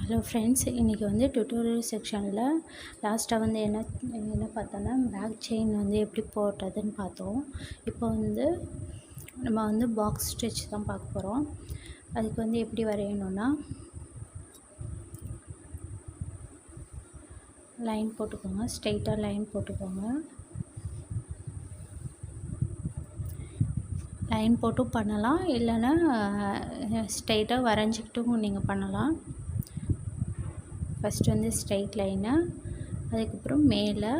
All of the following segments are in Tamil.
ஹலோ ஃப்ரெண்ட்ஸ், இன்றைக்கி வந்து டுட்டோரியல் செக்ஷனில் லாஸ்ட்டாக வந்து என்ன பார்த்தோன்னா பேக் செயின் வந்து எப்படி போடுறதுன்னு பார்த்தோம். இப்போ வந்து நம்ம வந்து பாக்ஸ் ஸ்டிச் தான் பார்க்க போகிறோம். அதுக்கு வந்து எப்படி வரையணுன்னா, லைன் போட்டுக்கோங்க, ஸ்ட்ரெயிட்டாக லைன் போட்டுக்கோங்க. லைன் போட்டும் பண்ணலாம், இல்லைன்னா ஸ்ட்ரெயிட்டாக வரைஞ்சிக்கிட்டும் நீங்கள் பண்ணலாம். ஃபஸ்ட்டு வந்து ஸ்ட்ரெயிட் லைனு, அதுக்கப்புறம் மேலே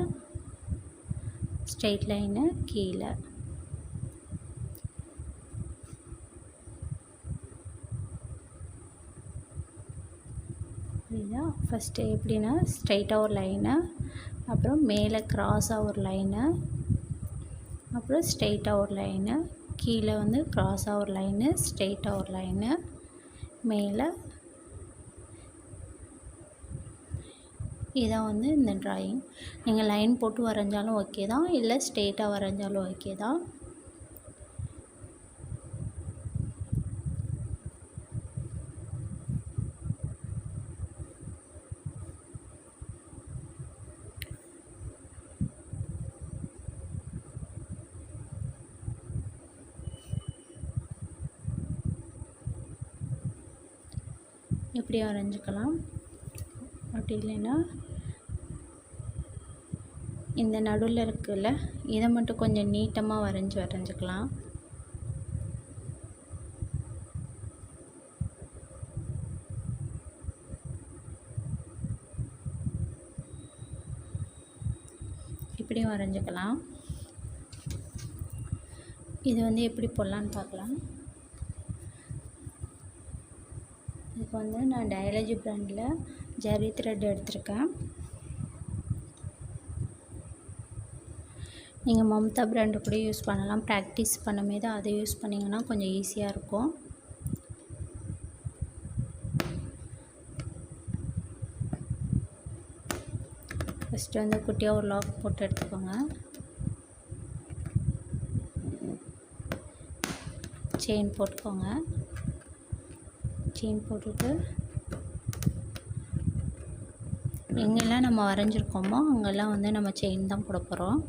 ஸ்ட்ரெயிட் லைனு, கீழே. புரியுதா? ஃபஸ்ட்டு எப்படின்னா ஸ்ட்ரெயிட்டாக ஒரு லைனு, அப்புறம் மேலே க்ராஸாக ஒரு லைனு, அப்புறம் ஸ்ட்ரெயிட்டாக ஒரு லைனு, கீழே வந்து க்ராஸாக ஒரு லைனு, ஸ்ட்ரெயிட்டாக ஒரு லைனு, மேலே. இதான் வந்து இந்த ட்ராயிங். நீங்கள் லைன் போட்டு வரைஞ்சாலும் ஓகே தான், இல்லை ஸ்ட்ரெயிட்டாக வரைஞ்சாலும் ஓகே தான். இப்படி வரைஞ்சிக்கலாம். அப்படி இல்லைன்னா இந்த நடுவில் இருக்குல்ல, இதை மட்டும் கொஞ்சம் நீட்டமாக வரைஞ்சிக்கலாம். இப்படி வரைஞ்சிக்கலாம். இது வந்து எப்படி போடலான்னு பார்க்கலாம். இதுக்கு வந்து நான் டயலஜி பிராண்டில் ஜரி த்ரெட் எடுத்திருக்கேன். நீங்கள் மம்தா பிராண்டு கூட யூஸ் பண்ணலாம். ப்ராக்டிஸ் பண்ணும்போது அதை யூஸ் பண்ணிங்கன்னா கொஞ்சம் ஈஸியாக இருக்கும். ஃபஸ்ட்டு வந்து குட்டியாக ஒரு லாக் போட்டு எடுத்துக்கோங்க. செயின் போட்டுக்கோங்க. செயின் போட்டுட்டு எங்கெல்லாம் நம்ம வரைஞ்சிருக்கோமோ அங்கெல்லாம் வந்து நம்ம செயின் தான் போட போகிறோம்.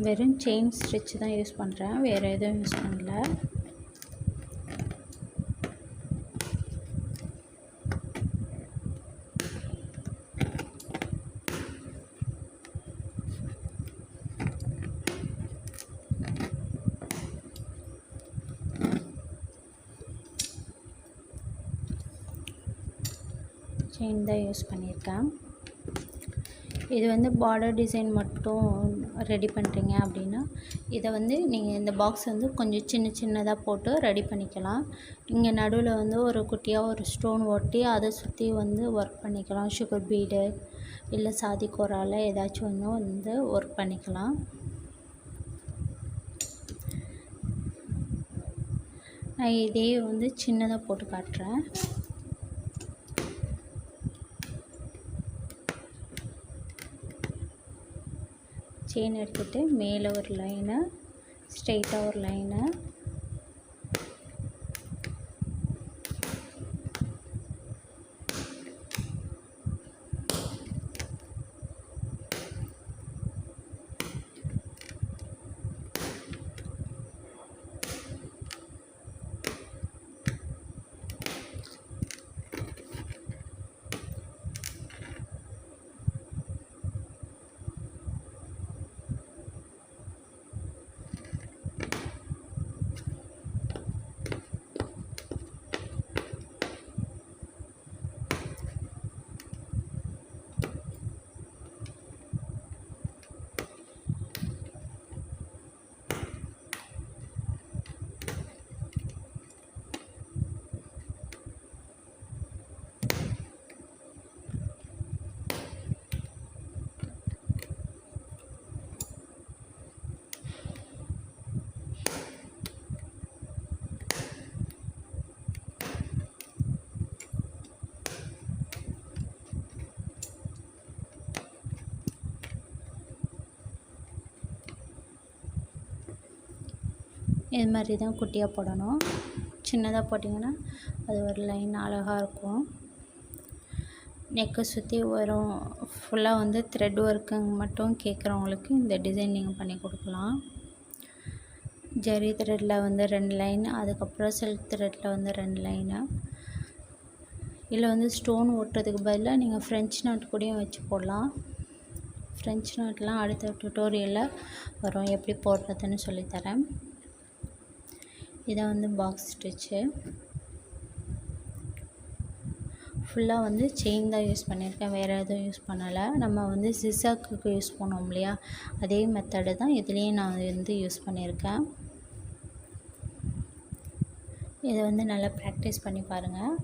வெறும் செயின் ஸ்டிச் தான் யூஸ் பண்ணுறேன், வேறு எதுவும் யூஸ் பண்ணல. செயின் தான் யூஸ் பண்ணியிருக்கேன். இது வந்து பார்டர் டிசைன் மட்டும் ரெடி பண்ணுறீங்க அப்படின்னா இதை வந்து நீங்கள் இந்த பாக்ஸ் வந்து கொஞ்சம் சின்னதாக போட்டு ரெடி பண்ணிக்கலாம். இங்கே நடுவில் வந்து ஒரு குட்டியாக ஒரு ஸ்டோன் ஒட்டி அதை சுற்றி வந்து ஒர்க் பண்ணிக்கலாம். சுகர் பீடு இல்லை சாதி கோரால் ஏதாச்சும் ஒன்று வந்து ஒர்க் பண்ணிக்கலாம். நான் இதே வந்து சின்னதாக போட்டு காட்டுறேன். செயின் எடுத்துகிட்டு மேலே ஒரு லைனு, ஸ்ட்ரெயிட்டாக ஒரு லைனு, இது மாதிரி தான் குட்டியாக போடணும். சின்னதாக போட்டிங்கன்னா அது ஒரு லைன் அழகாக இருக்கும். நெக்கை சுற்றி வரும் ஃபுல்லாக வந்து த்ரெட் ஒர்க்குங்க மட்டும் கேட்குறவங்களுக்கு இந்த டிசைன் நீங்கள் பண்ணி கொடுக்கலாம். ஜரி த்ரெட்டில் வந்து 2 லைன், அதுக்கப்புறம் சில்க் த்ரெட்டில் வந்து 2 லைனு. இதில் வந்து ஸ்டோன் ஓட்டுறதுக்கு பதிலாக நீங்கள் ஃப்ரெஞ்ச் நாட் கூடயும் வச்சு போடலாம். ஃப்ரெஞ்ச் நாட்லாம் அடுத்த டுட்டோரியலில் வரும், எப்படி போடுறதுன்னு சொல்லித்தரேன். இதை வந்து பாக்ஸ் ஸ்டிச்சு ஃபுல்லாக வந்து செயின் தான் யூஸ் பண்ணியிருக்கேன், வேறு எதுவும் யூஸ் பண்ணலை. நம்ம வந்து ஜிக்ஸாக்கு யூஸ் பண்ணோம் இல்லையா, அதே மெத்தடு தான் இதுலேயும் நான் வந்து யூஸ் பண்ணியிருக்கேன். இதை வந்து நல்லா ப்ராக்டிஸ் பண்ணி பாருங்கள்.